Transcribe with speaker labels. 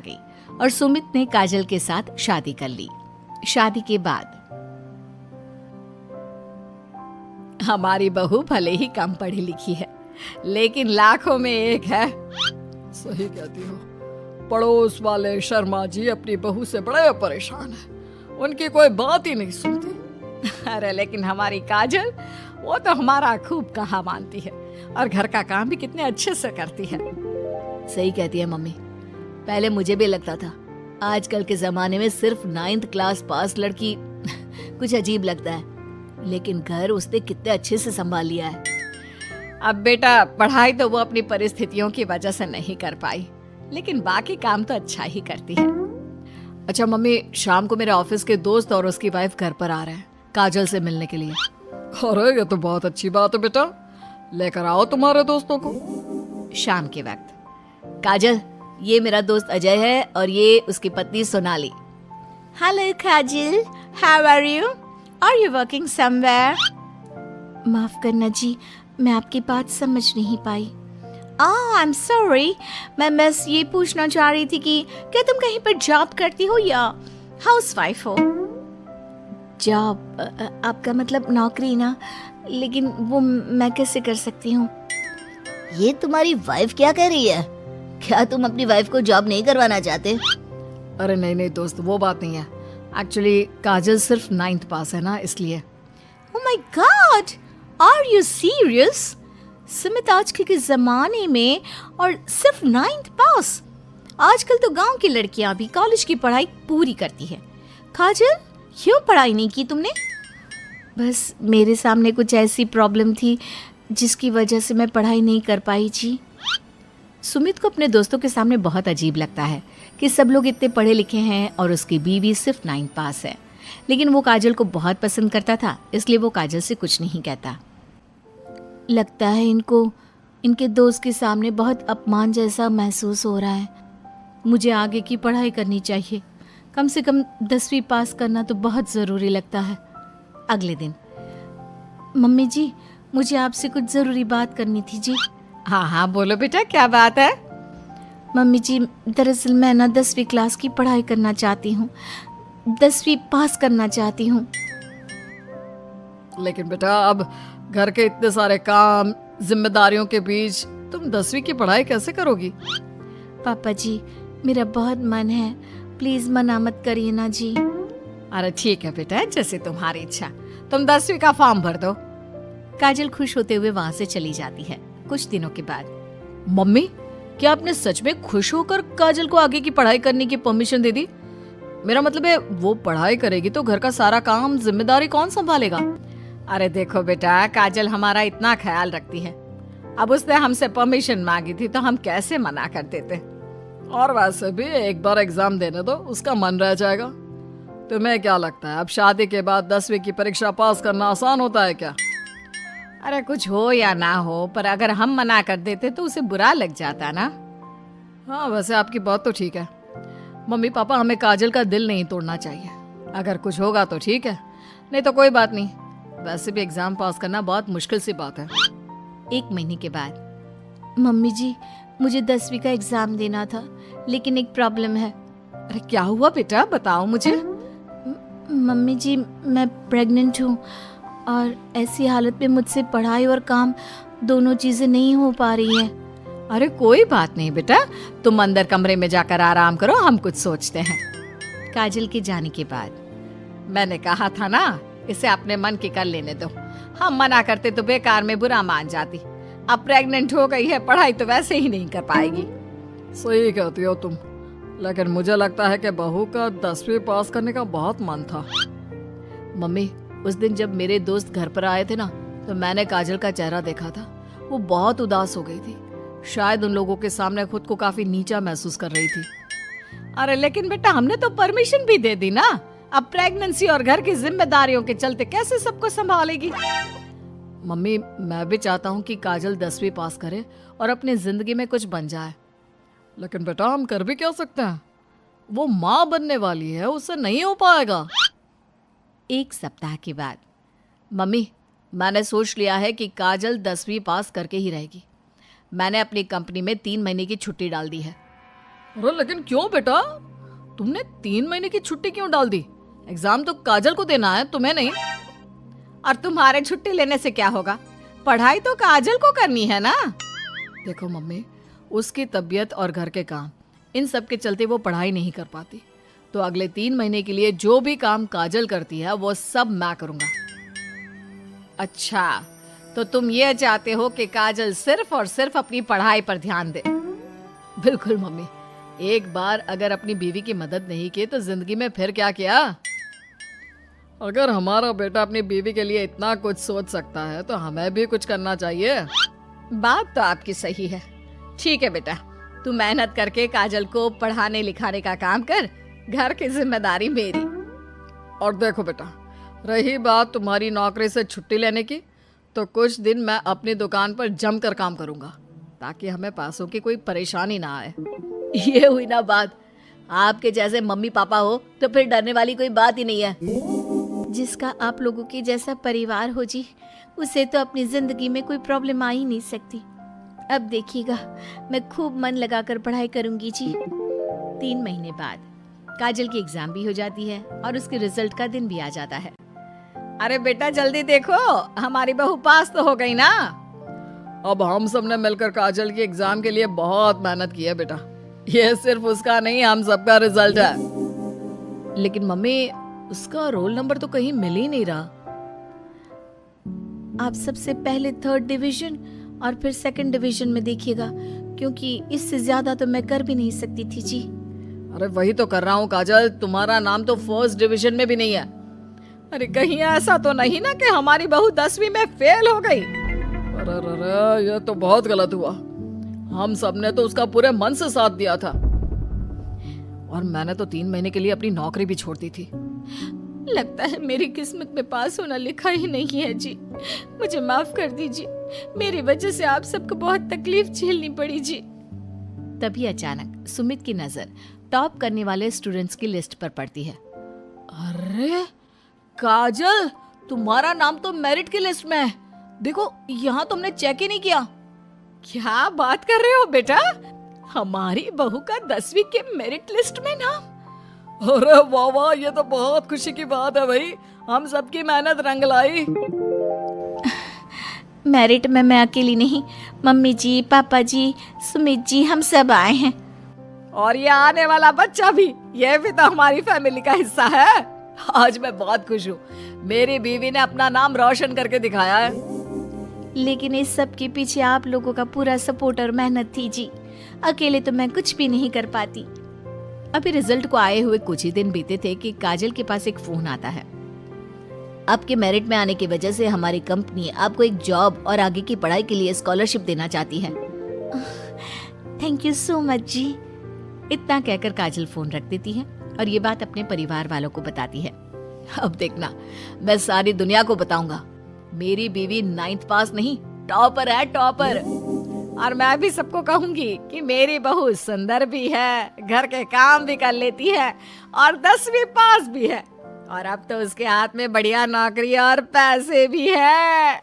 Speaker 1: गई और सुमित ने काजल के साथ शादी कर ली। शादी के बाद हमारी बहू भले ही कम पढ़ी लिखी है, लेकिन लाखों में एक है।
Speaker 2: सही कहती हो। पड़ोस वाले शर्मा जी अपनी बहू से बड़े परेशान हैं। उनकी कोई बात ही नहीं सुनती।
Speaker 1: अरे लेकिन हमारी काजल, वो तो हमारा खूब कहा मानती है और घर का काम भी कितने अच्छे से करती है।
Speaker 3: सही कहती है मम्मी। पहले मुझे भी लगता था आजकल के जमाने में सिर्फ 9th क्लास पास लड़की कुछ अजीब लगता है, लेकिन घर उसने कितने अच्छे से संभाल लिया है।
Speaker 1: अब बेटा, पढ़ाई तो वो अपनी परिस्थितियों की वजह से नहीं कर पाई, लेकिन बाकी काम तो अच्छा ही करती है।
Speaker 2: अच्छा मम्मी, शाम को मेरे ऑफिस के दोस्त और उसकी वाइफ घर पर आ रहे हैं काजल से मिलने के लिए। अरे ये तो बहुत अच्छी बात है बेटा, लेकर आओ तुम्हारे दोस्तों को।
Speaker 1: शाम के वक्त
Speaker 3: काजल, ये मेरा दोस्त अजय है और ये उसकी पत्नी Sonali.
Speaker 1: Hello Kajal, how are you? Are you working somewhere? माफ करना जी, मैं आपकी बात समझ नहीं पाई। आई एम सॉरी, मैं बस ये पूछना चाह रही थी कि क्या तुम कहीं पर जॉब करती हो या हाउसवाइफ हो?
Speaker 3: जॉब? आपका मतलब नौकरी ना, लेकिन वो मैं कैसे कर सकती हूँ? ये तुम्हारी वाइफ क्या कह रही है? क्या तुम अपनी वाइफ को जॉब नहीं करवाना चाहते?
Speaker 2: अरे नहीं दोस्त, वो बात नहीं है। एक्चुअली काजल सिर्फ 9th पास है ना, इसलिए।
Speaker 1: Oh my god, are you serious? Sumit, आजकल के जमाने में और सिर्फ 9th पास? आजकल तो गांव की लड़कियां भी कॉलेज की पढ़ाई पूरी करती है। काजल, क्यों पढ़ाई नहीं की तुमने?
Speaker 3: बस मेरे सामने कुछ ऐसी प्रॉब्लम थी जिसकी वजह से मैं पढ़ाई नहीं कर पाई जी।
Speaker 1: सुमित को अपने दोस्तों के सामने बहुत अजीब लगता है कि सब लोग इतने पढ़े लिखे हैं और उसकी बीवी सिर्फ 9th पास है, लेकिन वो काजल को बहुत पसंद करता था, इसलिए वो काजल से कुछ नहीं कहता।
Speaker 3: लगता है इनको इनके दोस्त के सामने बहुत अपमान जैसा महसूस हो रहा है।
Speaker 1: मुझे आगे की पढ़ाई करनी चाहिए, कम से कम 10वीं पास करना तो बहुत ज़रूरी लगता है। अगले दिन,
Speaker 3: मम्मी जी, मुझे आपसे कुछ ज़रूरी बात करनी थी जी।
Speaker 1: हाँ हाँ बोलो बेटा, क्या बात है?
Speaker 3: मम्मी जी, दरअसल मैं ना 10वीं क्लास की पढ़ाई करना चाहती हूँ, 10वीं पास करना चाहती हूँ।
Speaker 2: लेकिन बेटा, अब घर के इतने सारे काम, जिम्मेदारियों के बीच तुम 10वीं की पढ़ाई कैसे करोगी?
Speaker 3: पापा जी, मेरा बहुत मन है, प्लीज मना मत करिए ना जी।
Speaker 1: अरे ठीक है बेटा, जैसे तुम्हारी इच्छा, तुम 10वीं का फॉर्म भर दो। काजल खुश होते हुए वहां से चली जाती है। कुछ दिनों के बाद,
Speaker 2: मम्मी, क्या आपने सच में खुश होकर काजल को आगे की पढ़ाई करने की परमिशन दे दी? मेरा मतलब है, वो पढ़ाई करेगी तो घर का सारा काम, जिम्मेदारी कौन संभालेगा?
Speaker 1: अरे देखो बेटा, काजल हमारा इतना ख्याल रखती है, अब उसने हमसे परमिशन मांगी थी तो हम कैसे मना कर देते।
Speaker 2: और वैसे भी एक बार एग्जाम देने दो, उसका मन रह जाएगा। तुम्हें क्या लगता है, अब शादी के बाद 10वीं की परीक्षा पास करना आसान होता है क्या?
Speaker 1: अरे कुछ हो या ना हो, पर अगर हम मना कर देते तो उसे बुरा लग जाता ना।
Speaker 2: हाँ, वैसे आपकी बात तो ठीक है। मम्मी पापा, हमें काजल का दिल नहीं तोड़ना चाहिए। अगर कुछ होगा तो ठीक है, नहीं तो कोई बात नहीं। वैसे भी एग्जाम पास करना बहुत मुश्किल सी बात है।
Speaker 1: 1 महीने के बाद,
Speaker 3: मम्मी जी, मुझे 10वीं का एग्जाम देना था, लेकिन एक प्रॉब्लम है।
Speaker 1: अरे क्या हुआ बेटा, बताओ मुझे।
Speaker 3: मम्मी जी, मैं प्रेग्नेंट हूँ और ऐसी हालत में मुझसे पढ़ाई और काम दोनों चीजें नहीं हो पा रही है।
Speaker 1: अरे कोई बात नहीं बेटा, तुम अंदर कमरे में जाकर आराम करो, हम कुछ सोचते हैं। काजल के जाने के बाद, मैंने कहा था ना, इसे अपने मन की कर लेने दो, हम मना करते तो बेकार में बुरा मान जाती। अब प्रेग्नेंट हो गई है, पढ़ाई तो वैसे ही नहीं कर पाएगी।
Speaker 2: सही कहती हो तुम, लेकिन मुझे लगता है कि बहू का 10वीं पास करने का बहुत मन था। मम्मी, उस दिन जब मेरे दोस्त घर पर आए थे ना, तो मैंने काजल का चेहरा देखा था। वो बहुत उदास हो गई थी, शायद उन लोगों के सामने खुद को काफी नीचा महसूस कर रही थी।
Speaker 1: अरे लेकिन बेटा, हमने तो परमिशन भी दे दी ना, अब प्रेगनेंसी और घर की जिम्मेदारियों के चलते कैसे सबको संभालेगी?
Speaker 2: मम्मी, मैं भी चाहता हूँ कि काजल 10वीं पास करे और अपनी जिंदगी में कुछ बन जाए, लेकिन बेटा हम कर भी क्या सकते हैं? वो माँ बनने वाली है, उससे नहीं हो पाएगा।
Speaker 1: 1 सप्ताह के बाद,
Speaker 2: मम्मी, मैंने सोच लिया है कि काजल 10वीं पास करके ही रहेगी। मैंने अपनी कंपनी में 3 महीने की छुट्टी डाल दी है। अरे लेकिन क्यों बेटा, तुमने 3 महीने की छुट्टी क्यों डाल दी? एग्जाम तो काजल को देना है, तुम्हें नहीं।
Speaker 1: और तुम्हारे छुट्टी लेने से क्या होगा? पढ़ाई तो काजल को करनी है ना।
Speaker 2: देखो मम्मी, उसकी तबीयत और घर के काम, इन सब के चलते वो पढ़ाई नहीं कर पाती। तो अगले 3 महीने के लिए जो भी काम काजल करती है वो सब मैं करूंगा।
Speaker 1: अच्छा, तो तुम ये चाहते हो कि काजल सिर्फ और सिर्फ अपनी पढ़ाई पर ध्यान दे?
Speaker 2: बिल्कुल मम्मी, एक बार अगर अपनी बीवी की मदद नहीं की तो जिंदगी में फिर क्या किया। अगर हमारा बेटा अपनी बीवी के लिए इतना कुछ सोच सकता है तो हमें भी कुछ करना चाहिए।
Speaker 1: बात तो आपकी सही है। ठीक है बेटा, तू मेहनत करके काजल को पढ़ाने लिखाने का काम कर, घर की जिम्मेदारी मेरी।
Speaker 2: और देखो बेटा, रही बात तुम्हारी नौकरी से छुट्टी लेने की, तो कुछ दिन मैं अपनी दुकान पर जमकर काम करूंगा ताकि हमें पैसों की कोई परेशानी ना आए।
Speaker 3: ये हुई ना बात। आपके जैसे मम्मी पापा हो तो फिर डरने वाली कोई बात ही नहीं है।
Speaker 1: जिसका आप लोगों के जैसा परिवार हो जी, उसे तो अपनी जिंदगी में कोई प्रॉब्लम आ ही नहीं सकती। अब देखिएगा, मैं खूब मन लगाकर पढ़ाई करूंगी जी। 3 महीने बाद काजल की एग्जाम भी हो जाती है और उसके रिजल्ट का दिन भी आ जाता है। अरे बेटा जल्दी देखो, हमारी बहू पास तो हो गई ना।
Speaker 2: अब हम सब ने मिलकर काजल की एग्जाम के लिए बहुत मेहनत की है बेटा। ये सिर्फ उसका नहीं, हम सबका रिजल्ट है। लेकिन मम्मी, उसका रोल नंबर तो कहीं मिल ही नहीं रहा।
Speaker 1: आप सबसे पहले 3rd डिवीजन और फिर 2nd डिवीजन में देखिएगा, क्योंकि इससे ज्यादा तो मैं कर भी नहीं सकती थी जी।
Speaker 2: अरे वही तो कर रहा हूँ काजल, तुम्हारा नाम तो 1st डिवीजन में भी नहीं है।
Speaker 1: अरे कहीं ऐसा तो नहीं ना कि हमारी बहू 10वीं में फेल हो गई?
Speaker 2: अरे ये तो बहुत गलत हुआ। हम सब ने तो उसका पूरे मन से साथ दिया था, और मैंने तो 3 महीने के लिए अपनी नौकरी भी छोड़ दी थी।
Speaker 1: लगता है मेरी किस्मत में पास होना लिखा ही नहीं है जी। मुझे माफ कर दीजिए, मेरी वजह से आप सबको बहुत तकलीफ झेलनी पड़ी जी। तभी अचानक सुमित की नजर टॉप करने वाले स्टूडेंट्स की लिस्ट पर पड़ती है।
Speaker 2: अरे काजल, तुम्हारा नाम तो मेरिट की लिस्ट में है। देखो, यहाँ तुमने चेक ही नहीं किया।
Speaker 1: क्या बात कर रहे हो बेटा? हमारी बहू का 10वीं के मेरिट लिस्ट में नाम?
Speaker 2: अरे वाह वाह, ये तो बहुत खुशी की बात है भाई। हम सबकी मेहनत रंग लाई।
Speaker 1: मेरिट में मैं अकेली नहीं, मम्मी जी, पापा जी, सुमित जी, हम सब आए हैं। और ये आने वाला बच्चा भी, ये भी तो हमारी फैमिली का हिस्सा है।
Speaker 2: आज मैं बहुत खुश हूँ, मेरी बीवी ने अपना नाम रोशन करके दिखाया है।
Speaker 1: लेकिन इस सब के पीछे आप लोगों का पूरा सपोर्ट और मेहनत थी जी। अकेले तो मैं कुछ भी नहीं कर पाती। अभी रिजल्ट को आए हुए कुछ ही दिन बीते थे कि काजल के पास एक फोन आता है।
Speaker 3: आपके मेरिट में आने की वजह से हमारी कंपनी आपको एक जॉब और आगे की पढ़ाई के लिए स्कॉलरशिप देना चाहती है।
Speaker 1: थैंक यू सो मच जी। इतना कहकर काजल फोन रख देती है और ये बात अपने परिवार वालों को बताती है।
Speaker 3: अब देखना, मैं सारी दुनिया को बताऊंगा, मेरी बीवी 9th पास नहीं, टॉपर है, टॉपर।
Speaker 1: और मैं भी सबको कहूंगी कि मेरी बहू सुंदर भी है, घर के काम भी कर लेती है और 10वीं पास भी है, और अब तो उसके हाथ में बढ़िया नौकरी और पैसे भी है।